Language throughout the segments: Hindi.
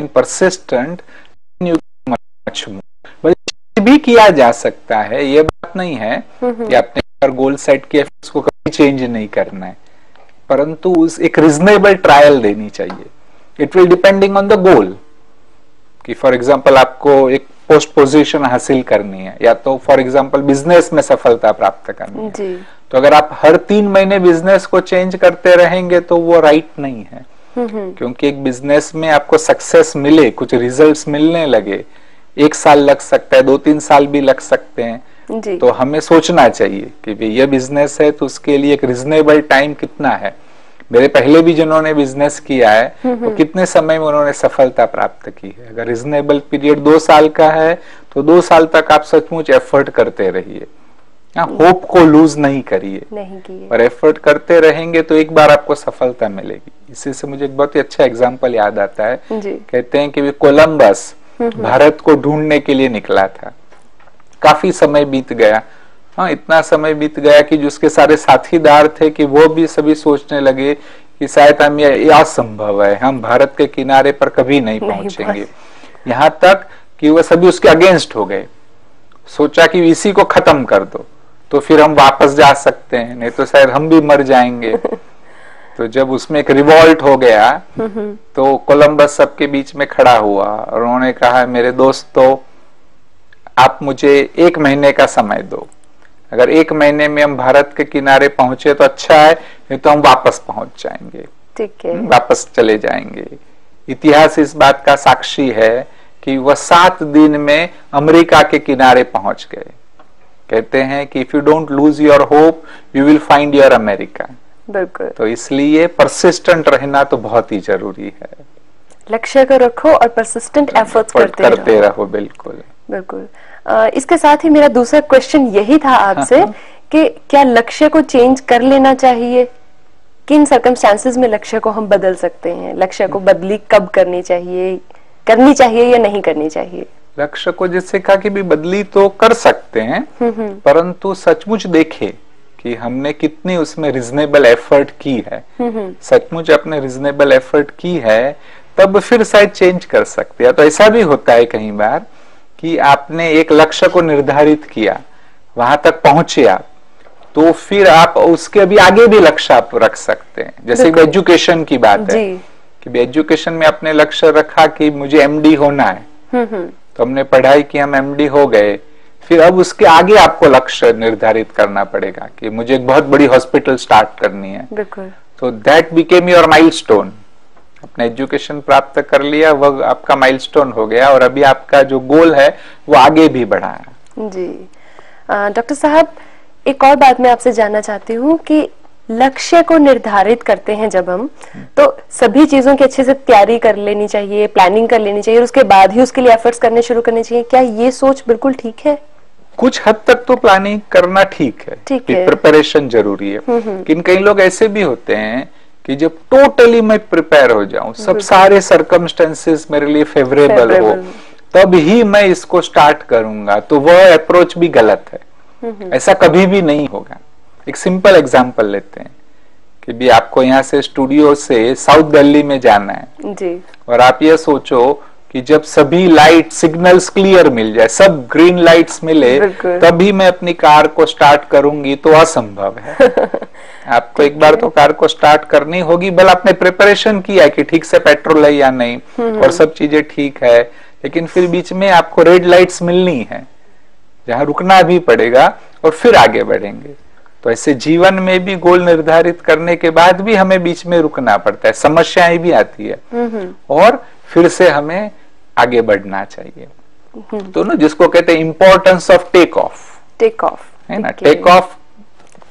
persistent, you can much more. But भी किया जा सकता है, ये बात नहीं है कि आपने अगर गोल सेट किया उसको कभी चेंज नहीं करना है, परंतु उस एक रीजनेबल ट्रायल देनी चाहिए. It will depending on the goal, कि फॉर एग्जाम्पल आपको एक पोस्ट पोजीशन हासिल करनी है, या तो फॉर एग्जाम्पल बिजनेस में सफलता प्राप्त करनी है जी. तो अगर आप हर 3 महीने बिजनेस को चेंज करते रहेंगे तो वो राइट नहीं है. क्योंकि एक बिजनेस में आपको सक्सेस मिले, कुछ रिजल्ट्स मिलने लगे, 1 साल लग सकता है, 2-3 साल भी लग सकते हैं जी. तो हमें सोचना चाहिए कि भाई ये बिजनेस है तो उसके लिए एक रिजनेबल टाइम कितना है. मेरे पहले भी जिन्होंने बिजनेस किया है तो कितने समय में उन्होंने सफलता प्राप्त की है. अगर रिजनेबल पीरियड 2 साल का है तो 2 साल तक आप सचमुच एफर्ट करते रहिए, होप को लूज नहीं करिए, और एफर्ट करते रहेंगे तो एक बार आपको सफलता मिलेगी. इसी से मुझे एक बहुत ही अच्छा एग्जांपल याद आता है. कहते हैं कि कोलंबस भारत को ढूंढने के लिए निकला था. काफी समय बीत गया, इतना समय बीत गया कि जो उसके सारे साथीदार थे कि वो भी सभी सोचने लगे कि शायद हम ये असंभव है, हम भारत के किनारे पर कभी नहीं पहुंचेंगे. यहाँ तक कि वो सभी उसके अगेंस्ट हो गए. सोचा कि इसी को खत्म कर दो तो फिर हम वापस जा सकते हैं, नहीं तो शायद हम भी मर जाएंगे. तो जब उसमें एक रिवॉल्ट हो गया तो कोलंबस सबके बीच में खड़ा हुआ और उन्होंने कहा, मेरे दोस्तों आप मुझे 1 महीने का समय दो. अगर 1 महीने में हम भारत के किनारे पहुंचे तो अच्छा है, नहीं तो हम वापस पहुंच जाएंगे, ठीक है, वापस चले जाएंगे. इतिहास इस बात का साक्षी है कि वह 7 दिन में अमेरिका के किनारे पहुंच गए. कहते हैं कि if you don't lose your hope you will find your America. बिल्कुल. तो इसलिए परसिस्टेंट रहना तो बहुत ही जरूरी है. लक्ष्य को रखो और परसिस्टेंट एफर्ट्स करते रहो. बिल्कुल बिल्कुल. इसके साथ ही मेरा दूसरा क्वेश्चन यही था आपसे कि क्या लक्ष्य को चेंज कर लेना चाहिए, किन सर्कमस्टांसेस में लक्ष्य को हम बदल सकते हैं, लक्ष्य को बदली कब करनी चाहिए या नहीं करनी चाहिए. लक्ष्य को जैसे कहा कि भी बदली तो कर सकते हैं, परंतु सचमुच देखे कि हमने कितनी उसमें रिजनेबल एफर्ट की है. सचमुच अपने रिजनेबल एफर्ट की है तब फिर शायद चेंज कर सकते हैं. तो ऐसा भी होता है कई बार कि आपने एक लक्ष्य को निर्धारित किया, वहां तक पहुंचे आप, तो फिर आप उसके भी आगे भी लक्ष्य आप रख सकते हैं. जैसे एजुकेशन की बात है कि एजुकेशन में आपने लक्ष्य रखा कि मुझे एमडी होना है, तो हमने पढ़ाई की, हम एमडी हो गए. फिर अब उसके आगे आपको लक्ष्य निर्धारित करना पड़ेगा कि मुझे एक बहुत बड़ी हॉस्पिटल स्टार्ट करनी है. तो दैट बिकेम योर माइलस्टोन. अपने एजुकेशन प्राप्त कर लिया, वह आपका माइलस्टोन हो गया, और अभी आपका जो गोल है वो आगे भी बढ़ा है. जी डॉक्टर साहब, एक और बात मैं आपसे जानना चाहती हूँ कि लक्ष्य को निर्धारित करते हैं जब हम, तो सभी चीजों की अच्छे से तैयारी कर लेनी चाहिए, प्लानिंग कर लेनी चाहिए, और उसके बाद ही उसके लिए एफर्ट्स करने शुरू करने चाहिए. क्या ये सोच बिल्कुल ठीक है? कुछ हद तक तो प्लानिंग करना ठीक है, प्रिपरेशन जरूरी है. लेकिन कई लोग ऐसे भी होते हैं कि जब टोटली मैं प्रिपेयर हो जाऊं, सब सारे सर्कमस्टेंसेस मेरे लिए फेवरेबल हो, तब ही मैं इसको स्टार्ट करूंगा, तो वह अप्रोच भी गलत है. ऐसा कभी भी नहीं होगा. एक सिंपल एग्जांपल लेते हैं कि भी आपको यहाँ से स्टूडियो से साउथ दिल्ली में जाना है जी. और आप ये सोचो कि जब सभी लाइट सिग्नल्स क्लियर मिल जाए, सब ग्रीन लाइट्स मिले, तभी मैं अपनी कार को स्टार्ट करूंगी, तो असंभव है. आपको एक बार तो कार को स्टार्ट करनी होगी. भले आपने प्रिपरेशन किया है कि ठीक से पेट्रोल है या नहीं, और सब चीजें ठीक है, लेकिन फिर बीच में आपको रेड लाइट्स मिलनी है जहां रुकना भी पड़ेगा, और फिर आगे बढ़ेंगे. तो ऐसे जीवन में भी गोल निर्धारित करने के बाद भी हमें बीच में रुकना पड़ता है, समस्याएं भी आती है, और फिर से हमें आगे बढ़ना चाहिए. तो ना जिसको कहते हैं इंपॉर्टेंस ऑफ टेक ऑफ है ना. टेक ऑफ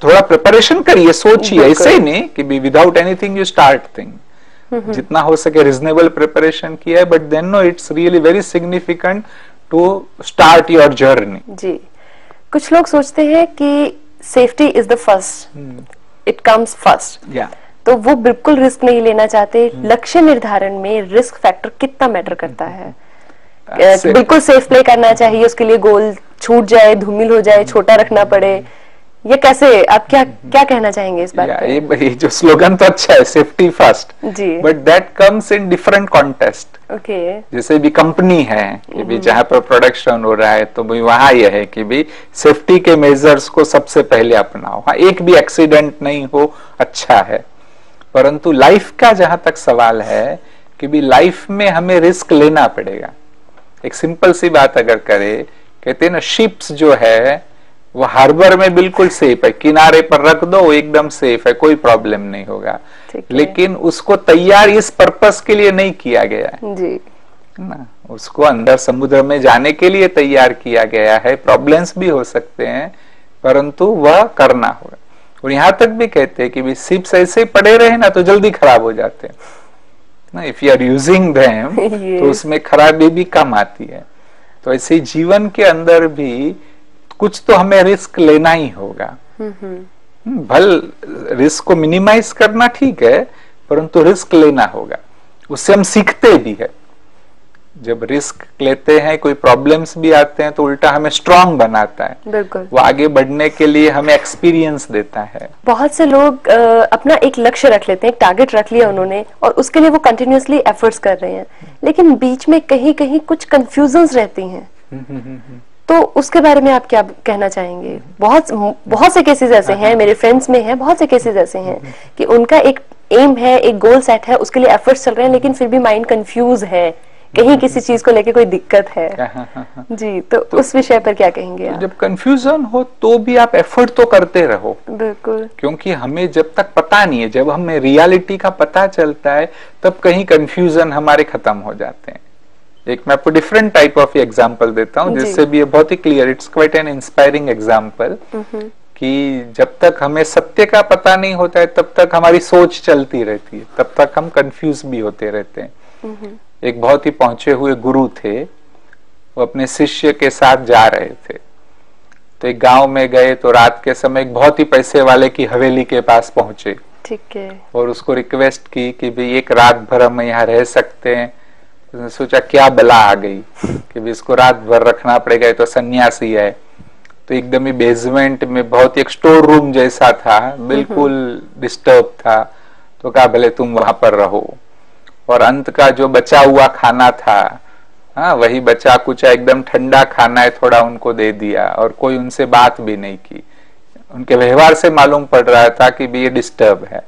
थोड़ा प्रिपरेशन करिए, सोचिए, ऐसे ही नहीं कि without anything you start thing. जितना हो सके रिजनेबल प्रिपरेशन किया है, but then no it's really very significant to start your journey. जी, कुछ लोग सोचते हैं कि safety is the first, it comes first, तो वो बिल्कुल रिस्क नहीं लेना चाहते. लक्ष्य निर्धारण में रिस्क फैक्टर कितना मैटर करता है? बिल्कुल सेफ प्ले करना चाहिए, उसके लिए गोल छूट जाए, धूमिल हो जाए, छोटा रखना पड़े, ये कैसे, आप क्या कहना चाहेंगे इस बात पे? ये जो स्लोगन तो अच्छा है, safety first, but that comes in different contest. जैसे भी कंपनी है कि भी जहाँ पर प्रोडक्शन हो रहा है तो भी वहां यह है कि भी सेफ्टी के मेजर्स को सबसे पहले अपनाओ। हाँ, एक भी एक्सीडेंट नहीं हो, अच्छा है। परंतु लाइफ का जहां तक सवाल है कि भी लाइफ में हमें रिस्क लेना पड़ेगा। एक सिंपल सी बात अगर करे, कहते हैं ना शिप्स जो है वो हार्बर में बिल्कुल सेफ है, किनारे पर रख दो एकदम सेफ है, कोई प्रॉब्लम नहीं होगा। लेकिन उसको तैयार इस पर्पस के लिए नहीं किया गया है जी ना, उसको अंदर समुद्र में जाने के लिए तैयार किया गया है। प्रॉब्लम्स भी हो सकते हैं परंतु वह करना होगा। और यहां तक भी कहते हैं कि भी शिप्स ऐसे पड़े रहे ना तो जल्दी खराब हो जाते हैं ना, if you are using them तो उसमें खराबी भी कम आती है। तो ऐसे जीवन के अंदर भी कुछ तो हमें रिस्क लेना ही होगा। भल रिस्क को मिनिमाइज करना ठीक है परंतु रिस्क लेना होगा, उससे हम सीखते भी है। जब रिस्क लेते हैं कोई प्रॉब्लम्स भी आते हैं तो उल्टा हमें स्ट्रांग बनाता है, बिल्कुल वो आगे बढ़ने के लिए हमें एक्सपीरियंस देता है। बहुत से लोग अपना एक लक्ष्य रख लेते हैं, एक टारगेट रख लिया उन्होंने और उसके लिए वो कंटिन्यूअसली एफर्ट्स कर रहे हैं, लेकिन बीच में कहीं कहीं कुछ कंफ्यूजन्स रहती हैं। तो उसके बारे में आप क्या कहना चाहेंगे? बहुत से केसेस ऐसे हैं, मेरे फ्रेंड्स में हैं, बहुत से केसेस ऐसे हैं कि उनका एक एम है, एक गोल सेट है, उसके लिए एफर्ट्स चल रहे हैं, लेकिन फिर भी माइंड कंफ्यूज है, कहीं किसी चीज को लेके कोई दिक्कत है। जी, तो उस विषय पर क्या कहेंगे आप? जब कंफ्यूजन हो तो भी आप एफर्ट तो करते रहो, बिल्कुल, क्योंकि हमें जब तक पता नहीं है, जब हमें रियलिटी का पता चलता है तब कहीं कंफ्यूजन हमारे खत्म हो जाते हैं। एक मैं आपको डिफरेंट टाइप ऑफ एग्जांपल देता हूँ जिससे भी ये बहुत ही clear, it's quite an inspiring example, कि जब तक हमें सत्य का पता नहीं होता है तब तक हमारी सोच चलती रहती है, तब तक हम कंफ्यूज भी होते रहते हैं। एक बहुत ही पहुंचे हुए गुरु थे, वो अपने शिष्य के साथ जा रहे थे, तो एक गांव में गए तो रात के समय एक बहुत ही पैसे वाले की हवेली के पास पहुंचे। ठीक है। और उसको रिक्वेस्ट की कि भाई एक रात भर हम यहाँ रह सकते हैं। उसने सोचा क्या बला आ गई कि भी इसको रात भर रखना पड़ेगा, तो सन्यासी है। तो एकदम ही बेसमेंट में बहुत ही एक स्टोर रूम जैसा था, बिल्कुल डिस्टर्ब था। तो कहा भले तुम वहां पर रहो। और अंत का जो बचा हुआ खाना था, हाँ वही बचा कुचा एकदम ठंडा खाना है, थोड़ा उनको दे दिया और कोई उनसे बात भी नहीं की। उनके व्यवहार से मालूम पड़ रहा था कि भी ये डिस्टर्ब है।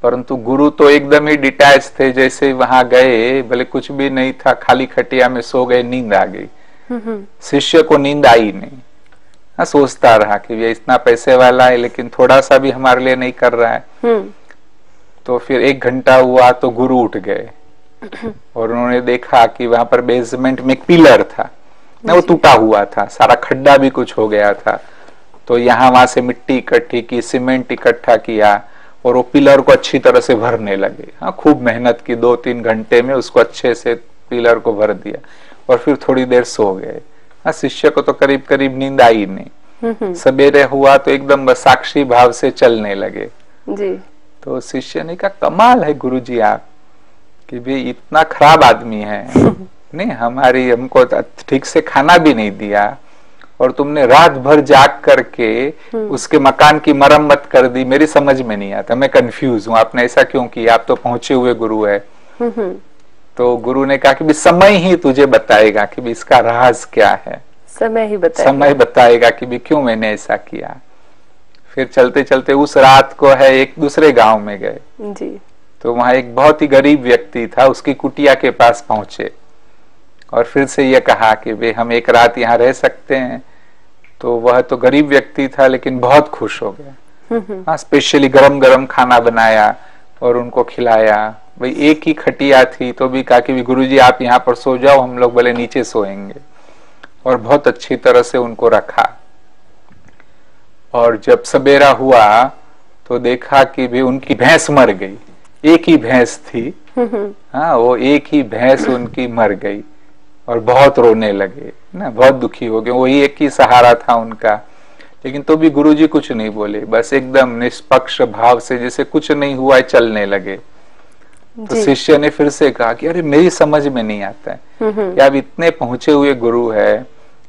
परंतु गुरु तो एकदम ही डिटैच थे, जैसे वहां गए भले कुछ भी नहीं था, खाली खटिया में सो गए, नींद आ गई। शिष्य को नींद आई नहीं, हाँ सोचता रहा कि ये इतना पैसे वाला है लेकिन थोड़ा सा भी हमारे लिए नहीं कर रहा है। तो फिर 1 घंटा हुआ तो गुरु उठ गए और उन्होंने देखा कि वहां पर बेसमेंट में एक पिलर था ना, वो टूटा हुआ था, सारा खड्डा भी कुछ हो गया था। तो यहाँ वहां से मिट्टी इकट्ठी की, सीमेंट इकट्ठा किया और वो पिलर को अच्छी तरह से भरने लगे। हाँ खूब मेहनत की, 2-3 घंटे में उसको अच्छे से पिलर को भर दिया और फिर थोड़ी देर सो गए। हाँ शिष्य को तो करीब करीब नींद आई नहीं। सवेरे हुआ तो एकदम बस साक्षी भाव से चलने लगे जी। तो शिष्य ने कहा कमाल है गुरुजी आप, कि भी इतना खराब आदमी है नहीं, हमको ठीक से खाना भी नहीं दिया और तुमने रात भर जाग करके उसके मकान की मरम्मत कर दी, मेरी समझ में नहीं आता, मैं कंफ्यूज हूँ, आपने ऐसा क्यों किया, आप तो पहुंचे हुए गुरु है। तो गुरु ने कहा कि भी समय ही तुझे बताएगा कि भी इसका राज क्या है, समय बताएगा कि भी क्यों मैंने ऐसा किया। फिर चलते चलते उस रात को है एक दूसरे गांव में गए जी। तो वहां एक बहुत ही गरीब व्यक्ति था, उसकी कुटिया के पास पहुंचे और फिर से ये कहा कि वे हम एक रात यहाँ रह सकते हैं। तो वह तो गरीब व्यक्ति था लेकिन बहुत खुश हो गया। हाँ स्पेशली गरम गरम खाना बनाया और उनको खिलाया। भाई एक ही खटिया थी तो भी कहा कि भी गुरुजी आप यहाँ पर सो जाओ, हम लोग भले नीचे सोएंगे, और बहुत अच्छी तरह से उनको रखा। और जब सवेरा हुआ तो देखा कि भी उनकी भैंस मर गई, एक ही भैंस थी। हाँ वो एक ही भैंस उनकी मर गई और बहुत रोने लगे ना, बहुत दुखी हो गए, वही एक ही सहारा था उनका। लेकिन तो भी गुरुजी कुछ नहीं बोले, बस एकदम निष्पक्ष भाव से जैसे कुछ नहीं हुआ है चलने लगे। तो शिष्य ने फिर से कहा कि अरे मेरी समझ में नहीं आता है कि आप इतने पहुंचे हुए गुरु है,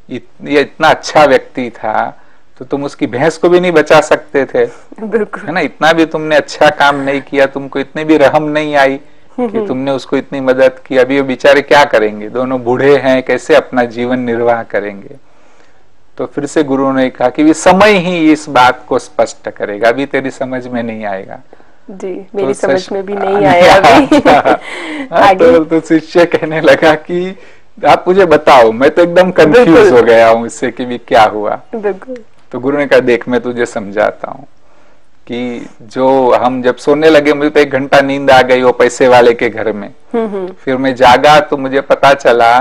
ये इतना अच्छा व्यक्ति था, तो तुम उसकी भैंस को भी नहीं बचा सकते थे, बिल्कुल है ना, इतना भी तुमने अच्छा काम नहीं किया, तुमको इतनी भी रहम नहीं आई कि तुमने उसको इतनी मदद की, अभी वो बेचारे क्या करेंगे, दोनों बूढ़े हैं, कैसे अपना जीवन निर्वाह करेंगे। तो फिर से गुरु ने कहा कि समय ही इस बात को स्पष्ट करेगा, अभी तेरी समझ में नहीं आएगा। जी, मेरी समझ में भी नहीं आया अभी। आगे तो शिष्य कहने लगा कि आप मुझे बताओ, मैं तो एकदम कंफ्यूज हो गया हूँ इससे कि भी क्या हुआ। तो गुरु ने कहा देख मैं तुझे समझाता हूँ कि जो हम जब सोने लगे, मुझे तो 1 घंटा नींद आ गई वो पैसे वाले के घर में। फिर मैं जागा तो मुझे पता चला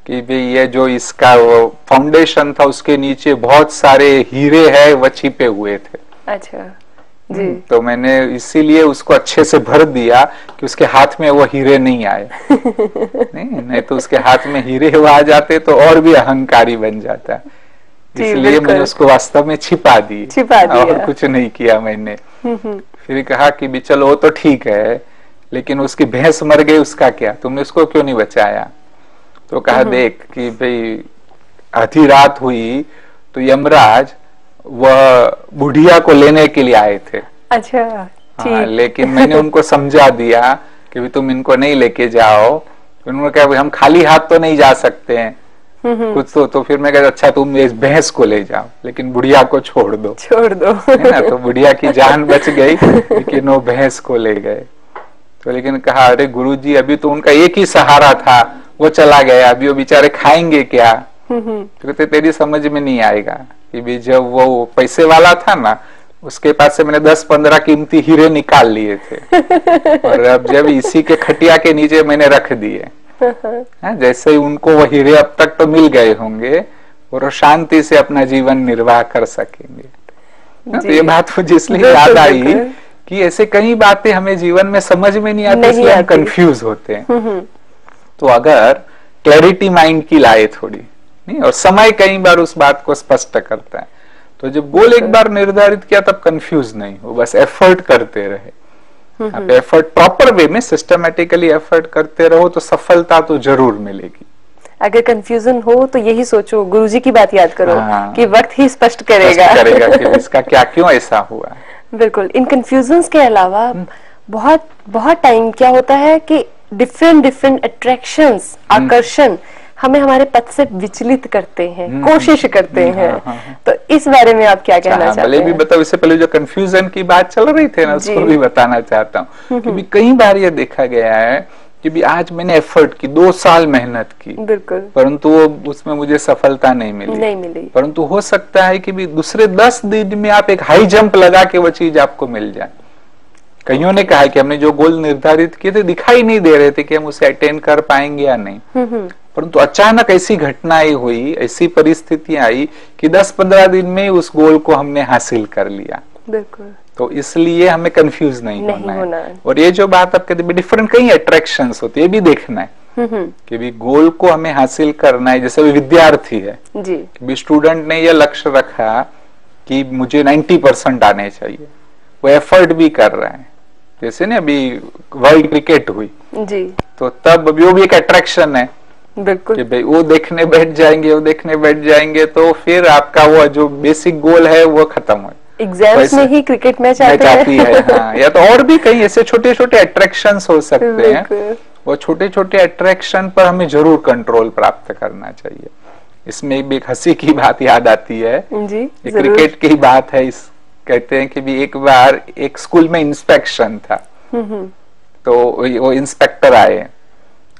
कि भाई ये जो इसका वो फाउंडेशन था उसके नीचे बहुत सारे हीरे हैं, वो छिपे हुए थे। अच्छा जी। तो मैंने इसीलिए उसको अच्छे से भर दिया कि उसके हाथ में वो हीरे नहीं आए। नहीं तो उसके हाथ में हीरे वो आ जाते तो और भी अहंकारी बन जाता। इसलिए मैंने उसको वास्तव में छिपा दी और कुछ नहीं किया मैंने। फिर कहा कि भी चलो वो तो ठीक है, लेकिन उसकी भैंस मर गई, उसका क्या, तुमने उसको क्यों नहीं बचाया। तो कहा देख कि भाई आधी रात हुई तो यमराज वह बुढ़िया को लेने के लिए आए थे। अच्छा हाँ, लेकिन मैंने उनको समझा दिया कि भी तुम इनको नहीं लेके जाओ। उन्होंने कहा हम खाली हाथ तो नहीं जा सकते हैं कुछ तो फिर मैं कहा अच्छा तुम इस भैंस को ले जाओ, लेकिन बुढ़िया को छोड़ दो है ना। तो बुढ़िया की जान बच गई, लेकिन वो भैंस को ले गए। तो लेकिन कहा अरे गुरुजी अभी तो उनका एक ही सहारा था, वो चला गया, अभी वो बेचारे खाएंगे क्या। तो कहते तेरी समझ में नहीं आएगा कि भी जब वो पैसे वाला था ना, उसके पास से मैंने 10-15 कीमती हीरे निकाल लिए थे और अब जब इसी के खटिया के नीचे मैंने रख दिए। जैसे ही उनको वो हीरे अब तक तो मिल गए होंगे और शांति से अपना जीवन निर्वाह कर सकेंगे। तो ये बात मुझे इसलिए याद आई कि ऐसे कई बातें हमें जीवन में समझ में नहीं आती, इसलिए हम कंफ्यूज होते हैं। तो अगर क्लैरिटी माइंड की लाए थोड़ी नहीं, और समय कई बार उस बात को स्पष्ट करता है। तो जब गोल एक बार निर्धारित किया तब कंफ्यूज नहीं हो, बस एफर्ट करते रहे। आप एफर्ट प्रॉपर वे में सिस्टमेटिकली एफर्ट करते रहो तो सफलता तो जरूर मिलेगी। अगर कंफ्यूजन हो तो यही सोचो, गुरुजी की बात याद करो कि वक्त ही स्पष्ट करेगा कि इसका क्या क्यों ऐसा हुआ। बिल्कुल। इन कंफ्यूजन्स के अलावा बहुत बहुत टाइम क्या होता है कि डिफरेंट अट्रैक्शंस, आकर्षण हमें हमारे पथ से विचलित करते हैं, कोशिश करते हैं। तो इस बारे में आप क्या कहना चाहते हैं? भी बताओ, इससे पहले जो कंफ्यूजन की बात चल रही थी ना, उसको भी बताना चाहता हूँ कि भी कई बार ये देखा गया है कि भी आज मैंने एफर्ट की, 2 साल मेहनत की, बिल्कुल, परंतु उसमें मुझे सफलता नहीं मिली। परंतु हो सकता है कि भी दूसरे 10 दिन में आप एक हाई जंप लगा के वो चीज आपको मिल जाए। कईयों ने कहा कि हमने जो गोल निर्धारित किए थे दिखाई नहीं दे रहे थे कि हम उसे अटेन कर पाएंगे या नहीं, परंतु अचानक ऐसी घटनाएं हुई, ऐसी परिस्थितियां आई कि 10-15 दिन में उस गोल को हमने हासिल कर लिया। बिल्कुल। तो इसलिए हमें कंफ्यूज नहीं होना है। और ये जो बात आप कहते हैं डिफरेंट कई अट्रैक्शंस होती है, ये भी देखना है कि भी गोल को हमें हासिल करना है। जैसे विद्यार्थी है जी, भी स्टूडेंट ने यह लक्ष्य रखा कि मुझे 90% आने चाहिए, वो एफर्ट भी कर रहा है। जैसे ना अभी वर्ल्ड क्रिकेट हुई जी, तो तब अभी वो भी एक अट्रैक्शन है। बिल्कुल कि भाई वो देखने बैठ जाएंगे तो फिर आपका वो जो बेसिक गोल है वो खत्म हो। एग्जाम्स में ही क्रिकेट मैच आती है हाँ, या तो और भी कई ऐसे छोटे छोटे अट्रैक्शंस हो सकते हैं। वो छोटे छोटे अट्रैक्शन पर हमें जरूर कंट्रोल प्राप्त करना चाहिए। इसमें भी एक हंसी की बात याद आती है जी, क्रिकेट की बात है। इस कहते हैं कि भी एक बार एक स्कूल में इंस्पेक्शन था, तो वो इंस्पेक्टर आए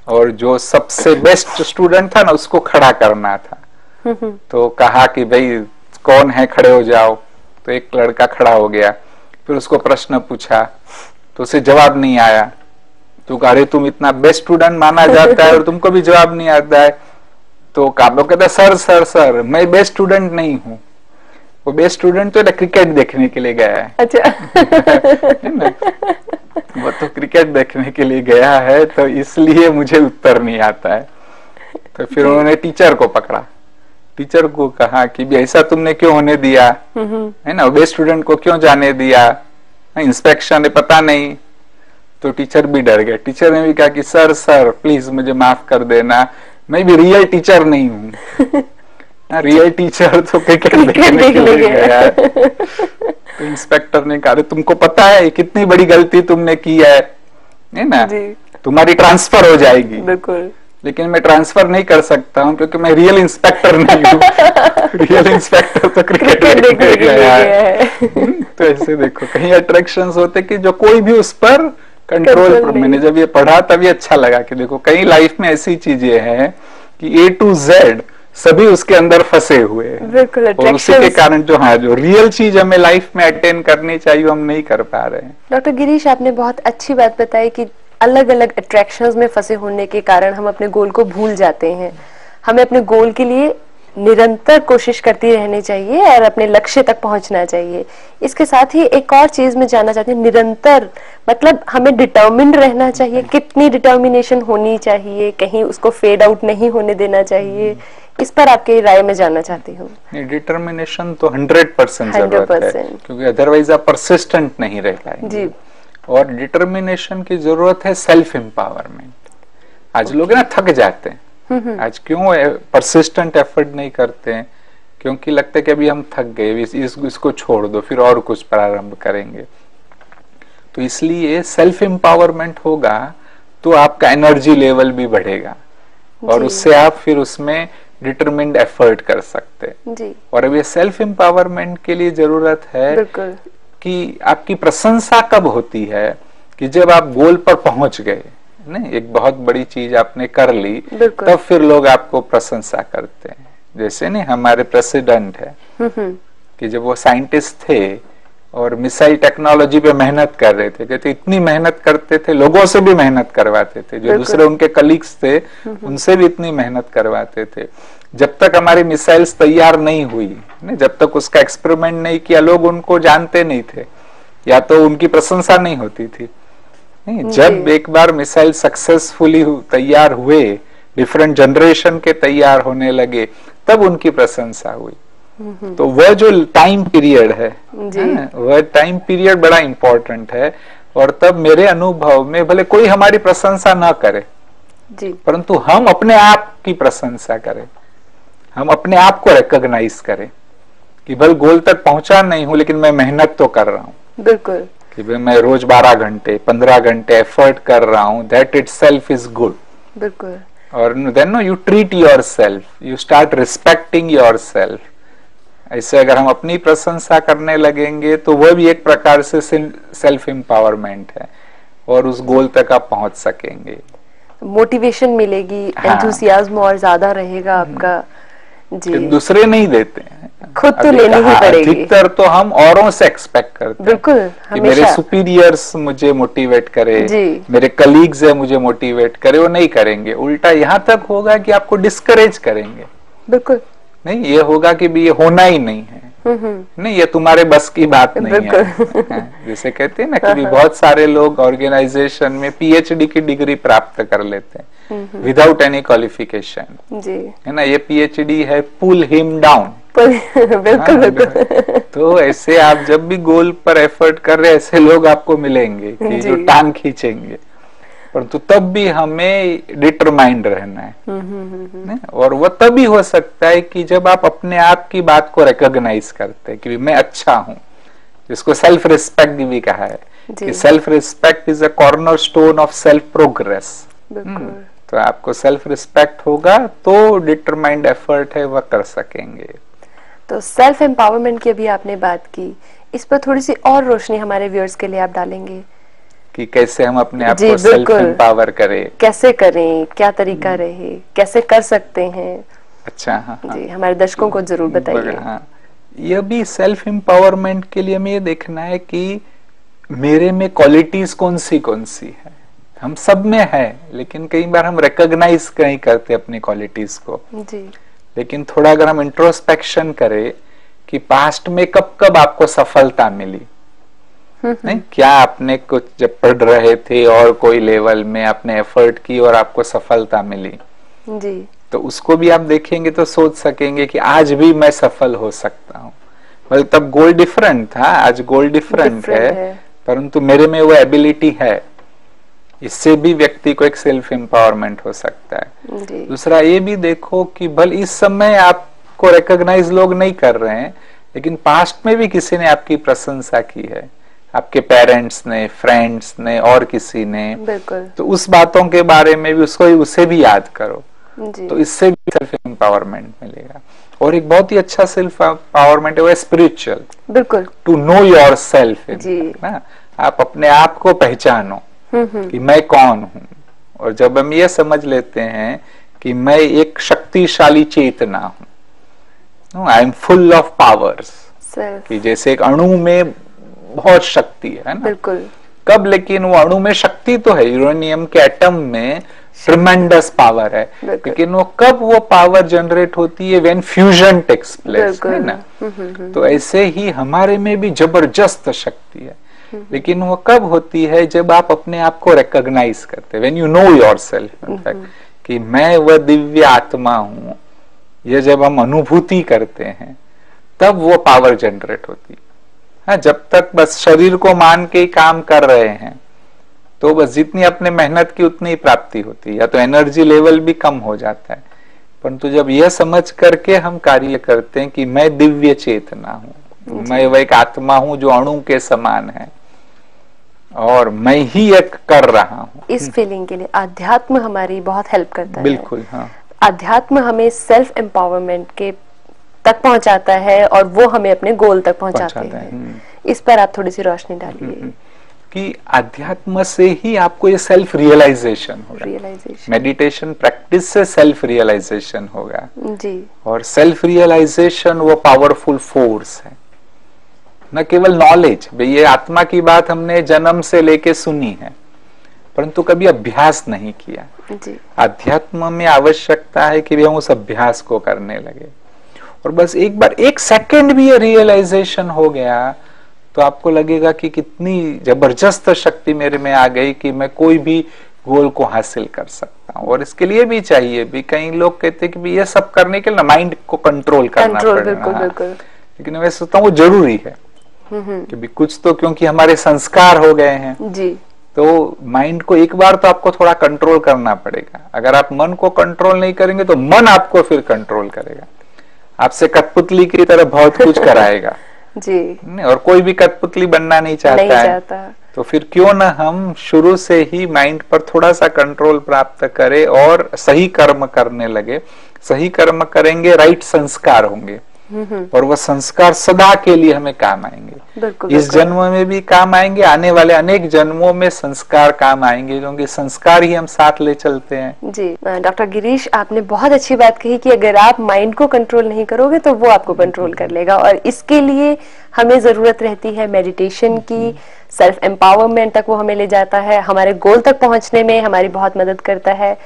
और जो सबसे बेस्ट स्टूडेंट था ना उसको खड़ा करना था। तो कहा कि भाई कौन है, खड़े हो जाओ। तो एक लड़का खड़ा हो गया, फिर उसको प्रश्न पूछा तो उसे जवाब नहीं आया। तो कहा तुम इतना बेस्ट स्टूडेंट माना जाता है और तुमको भी जवाब नहीं आता है। तो काबो कहता सर सर सर मैं बेस्ट स्टूडेंट नहीं हूँ। वो बेस्ट स्टूडेंट तो क्रिकेट देखने के लिए गया है। अच्छा है ना, वो तो क्रिकेट देखने के लिए गया है, तो इसलिए मुझे उत्तर नहीं आता है। तो फिर उन्होंने टीचर को पकड़ा, टीचर को कहा कि भी ऐसा तुमने क्यों होने दिया, है ना, बेस्ट स्टूडेंट को क्यों जाने दिया, इंस्पेक्शन है पता नहीं। तो टीचर भी डर गया। टीचर ने भी कहा कि सर सर प्लीज मुझे माफ कर देना, मैं भी रियल टीचर नहीं हूँ। रियल टीचर तो क्रिकेट देखने के लिए गया है। तो इंस्पेक्टर ने कहा तुमको पता है कितनी बड़ी गलती तुमने की है ना। तुम्हारी ट्रांसफर हो जाएगी। बिल्कुल। लेकिन मैं ट्रांसफर नहीं कर सकता हूँ क्योंकि मैं रियल इंस्पेक्टर नहीं हूँ। रियल इंस्पेक्टर तो क्रिकेट देखने गया है। तो ऐसे देखो कहीं अट्रैक्शंस होते कि जो कोई भी उस पर कंट्रोल, मैंने जब ये पढ़ा तभी अच्छा लगा कि देखो कई लाइफ में ऐसी चीजें हैं कि A to Z सभी उसके अंदर फंसे हुए हैं, और उसी के कारण जो जो रियल चीज हमें लाइफ में अटेन करनी चाहिए हम नहीं कर पा रहे हैं। डॉक्टर गिरीश, आपने बहुत अच्छी बात बताई कि अलग अलग अट्रैक्शंस में फंसे होने के कारण हम अपने गोल को भूल जाते हैं। हमें अपने गोल के लिए निरंतर कोशिश करती रहनी चाहिए और अपने लक्ष्य तक पहुंचना चाहिए। इसके साथ ही एक और चीज मैं जानना चाहती हूँ, निरंतर मतलब हमें डिटर्मिन्ड रहना चाहिए। कितनी डिटर्मिनेशन होनी चाहिए, कहीं उसको फेड आउट नहीं होने देना चाहिए, इस पर आपकी राय में जानना चाहती हूँ। डिटर्मिनेशन तो 100% जरूरत है, क्योंकि अदरवाइज आप परसिस्टेंट नहीं रह पाएंगे जी। और डिटर्मिनेशन की जरूरत है सेल्फ एम्पावरमेंट। आज लोग ना थक जाते हैं, आज क्यों परसिस्टेंट एफर्ट नहीं करते हैं, क्योंकि लगता है कि अभी हम थक गए, इसको छोड़ दो, फिर और कुछ प्रारंभ करेंगे। तो इसलिए सेल्फ एम्पावरमेंट होगा तो आपका एनर्जी लेवल भी बढ़ेगा और उससे आप फिर उसमें डिटरमिन्ड एफर्ट कर सकते हैं। और अब ये सेल्फ एम्पावरमेंट के लिए जरूरत है कि आपकी प्रशंसा कब होती है, कि जब आप गोल पर पहुंच गए, नहीं एक बहुत बड़ी चीज आपने कर ली, तब फिर लोग आपको प्रशंसा करते हैं। जैसे नहीं हमारे प्रेसिडेंट है कि जब वो साइंटिस्ट थे और मिसाइल टेक्नोलॉजी पे मेहनत कर रहे थे, कहते इतनी मेहनत करते थे, लोगों से भी मेहनत करवाते थे, जो दूसरे उनके कलीग्स थे उनसे भी इतनी मेहनत करवाते थे। जब तक हमारी मिसाइल्स तैयार नहीं हुई, जब तक उसका एक्सपेरिमेंट नहीं किया, लोग उनको जानते नहीं थे या तो उनकी प्रशंसा नहीं होती थी। नहीं, जब एक बार मिसाइल सक्सेसफुली तैयार हुए, डिफरेंट जनरेशन के तैयार होने लगे, तब उनकी प्रशंसा हुई। तो वह जो टाइम पीरियड है वह टाइम पीरियड बड़ा इंपॉर्टेंट है। और तब मेरे अनुभव में भले कोई हमारी प्रशंसा ना करे जी, परंतु हम अपने आप की प्रशंसा करें, हम अपने आप को रिकॉग्नाइज करें कि भले गोल तक पहुंचा नहीं हूं लेकिन मैं मेहनत तो कर रहा हूं। बिल्कुल, कि मैं रोज 12 घंटे 15 घंटे एफर्ट कर रहा हूं, दैट इटसेल्फ इज गुड। बिल्कुल। और then know you treat yourself, you start respecting yourself. ऐसे अगर हम अपनी प्रशंसा करने लगेंगे तो वह भी एक प्रकार से सेल्फ एम्पावरमेंट है और उस गोल तक आप पहुंच सकेंगे, मोटिवेशन मिलेगी, एंथुसियाज्म और ज्यादा रहेगा आपका जी। दूसरे नहीं देते हैं, खुद तो लेनी ही पड़ेगी। अधिकतर तो हम औरों से एक्सपेक्ट करते हैं, बिल्कुल, कि मेरे सुपीरियर्स मुझे मोटिवेट करे, मेरे कलीग्स है मुझे मोटिवेट करे, वो नहीं करेंगे। उल्टा यहाँ तक होगा कि आपको डिस्करेज करेंगे। बिल्कुल नहीं, ये होगा कि भी ये होना ही नहीं है, नहीं ये तुम्हारे बस की बात नहीं है। जैसे कहते हैं ना कि बहुत सारे लोग ऑर्गेनाइजेशन में PhD की डिग्री प्राप्त कर लेते हैं विदाउट एनी क्वालिफिकेशन जी, है ना, ये PhD है पुल हिम डाउन। बिल्कुल बिल्कुल। तो ऐसे आप जब भी गोल पर एफर्ट कर रहे ऐसे लोग आपको मिलेंगे कि जो टांग खींचेंगे, परंतु तब भी हमें डिटरमाइंड रहना है। और वो तभी हो सकता है कि जब आप अपने आप की बात को रिकॉग्नाइज करते हैं कि मैं अच्छा हूं, जिसको सेल्फ रिस्पेक्ट भी कहा है कि self respect is a cornerstone of self progress. तो आपको सेल्फ रिस्पेक्ट होगा तो डिटरमाइंड एफर्ट है वह कर सकेंगे। तो सेल्फ एम्पावरमेंट की अभी आपने बात की, इस पर थोड़ी सी और रोशनी हमारे व्यूअर्स के लिए आप डालेंगे कि कैसे हम अपने आप को सेल्फ एम्पावर करें, कैसे करें, क्या तरीका रहे, कैसे कर सकते हैं। अच्छा हाँ, जी हमारे दर्शकों को जरूर बताइए। हाँ, यह भी सेल्फ एम्पावरमेंट के लिए हमें ये देखना है कि मेरे में क्वालिटीज कौन सी है। हम सब में है, लेकिन कई बार हम रिकॉग्नाइज नहीं करते अपनी क्वालिटीज को जी। लेकिन थोड़ा अगर हम इंट्रोस्पेक्शन करें कि पास्ट में कब कब आपको सफलता मिली, नहीं क्या आपने कुछ जब पढ़ रहे थे और कोई लेवल में आपने एफर्ट की और आपको सफलता मिली जी, तो उसको भी आप देखेंगे तो सोच सकेंगे कि आज भी मैं सफल हो सकता हूँ। मतलब तब गोल डिफरेंट था, आज गोल डिफरेंट है, परंतु मेरे में वो एबिलिटी है। इससे भी व्यक्ति को एक सेल्फ एम्पावरमेंट हो सकता है। दूसरा ये भी देखो कि भले इस समय आपको रिकॉग्नाइज लोग नहीं कर रहे हैं, लेकिन पास्ट में भी किसी ने आपकी प्रशंसा की है, आपके पेरेंट्स ने, फ्रेंड्स ने और किसी ने, बिल्कुल, तो उस बातों के बारे में भी उसे भी याद करो। जी। तो इससे भी सेल्फ एम्पावरमेंट मिलेगा। और एक बहुत ही अच्छा सेल्फ एम्पावरमेंट है वो स्पिरिचुअल, बिल्कुल, टू नो योर सेल्फ, जी, ना आप अपने आप को पहचानो कि मैं कौन हूं। और जब हम ये समझ लेते हैं कि मैं एक शक्तिशाली चेतना हूं, I am full of powers, कि जैसे एक अणु में बहुत शक्ति है ना, बिल्कुल, कब, लेकिन वो अणु में शक्ति तो है, यूरेनियम के एटम में ट्रिमेंडस पावर है, लेकिन वो कब वो पावर जनरेट होती है, व्हेन फ्यूजन टेक्स प्लेस, है ना। तो ऐसे ही हमारे में भी जबरदस्त शक्ति है, लेकिन वो कब होती है, जब आप अपने आप को रिकॉग्नाइज करते, when you know yourself, in fact, कि मैं वह दिव्य आत्मा हूं, ये जब हम अनुभूति करते हैं तब वो पावर जनरेट होती है। हाँ, जब तक बस शरीर को मान के ही काम कर रहे हैं तो बस जितनी अपने मेहनत की उतनी ही प्राप्ति होती है, या तो एनर्जी लेवल भी कम हो जाता है। परंतु जब यह समझ करके हम कार्य करते हैं कि मैं दिव्य चेतना हूं, मैं वह एक आत्मा हूं जो अणु के समान है और मैं ही एक कर रहा हूं, इस फीलिंग के लिए अध्यात्म हमारी बहुत हेल्प करता है। बिल्कुल, हाँ, अध्यात्म हमें सेल्फ एम्पावरमेंट के तक पहुंचाता है और वो हमें अपने गोल तक पहुंचाते हैं। इस पर आप थोड़ी सी रोशनी डालिए कि अध्यात्म से ही आपको ये सेल्फ रियलाइजेशन होगा, मेडिटेशन प्रैक्टिस से सेल्फ रियलाइजेशन होगा जी। और सेल्फ रियलाइजेशन वो पावरफुल फोर्स है, न केवल नॉलेज। ये आत्मा की बात हमने जन्म से लेके सुनी है, परंतु कभी अभ्यास नहीं किया जी। अध्यात्म में आवश्यकता है कि हम उस अभ्यास को करने लगे, और बस एक बार 1 सेकंड भी ये रियलाइजेशन हो गया तो आपको लगेगा कि कितनी जबरदस्त शक्ति मेरे में आ गई कि मैं कोई भी गोल को हासिल कर सकता हूँ। और इसके लिए भी चाहिए भी, कई लोग कहते हैं कि ये सब करने के लिए माइंड को कंट्रोल करना पड़ेगा, लेकिन मैं सोचता हूँ वो जरूरी है कि कुछ तो, क्योंकि हमारे संस्कार हो गए हैं जी, तो माइंड को एक बार तो आपको थोड़ा कंट्रोल करना पड़ेगा। अगर आप मन को कंट्रोल नहीं करेंगे तो मन आपको फिर कंट्रोल करेगा, आपसे कठपुतली की तरह बहुत कुछ कराएगा जी। और कोई भी कठपुतली बनना नहीं चाहता है, तो फिर क्यों ना हम शुरू से ही माइंड पर थोड़ा सा कंट्रोल प्राप्त करें और सही कर्म करने लगे। सही कर्म करेंगे, राइट संस्कार होंगे और वह संस्कार सदा के लिए हमें काम आएंगे। इस जन्म में भी काम आएंगे, आने वाले अनेक जन्मों में संस्कार काम आएंगे, क्योंकि संस्कार ही हम साथ ले चलते हैं। जी डॉक्टर गिरीश, आपने बहुत अच्छी बात कही कि अगर आप माइंड को कंट्रोल नहीं करोगे तो वो आपको कंट्रोल कर लेगा, और इसके लिए हमें जरूरत रहती है मेडिटेशन की। सेल्फ एम्पावरमेंट तक वो हमें ले जाता है, हमारे गोल तक पहुंचने में हमारी बहुत मदद करता है।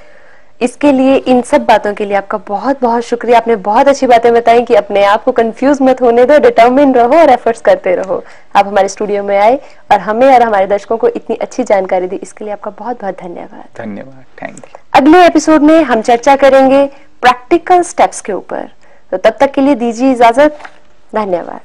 इसके लिए, इन सब बातों के लिए आपका बहुत बहुत शुक्रिया। आपने बहुत अच्छी बातें बताई कि अपने आप को कंफ्यूज मत होने दो, डिटर्मिन रहो और एफर्ट्स करते रहो। आप हमारे स्टूडियो में आए और हमें और हमारे दर्शकों को इतनी अच्छी जानकारी दी, इसके लिए आपका बहुत बहुत धन्यवाद। धन्यवाद, थैंक यू। अगले एपिसोड में हम चर्चा करेंगे प्रैक्टिकल स्टेप्स के ऊपर, तो तब तक के लिए दीजिए इजाजत। धन्यवाद।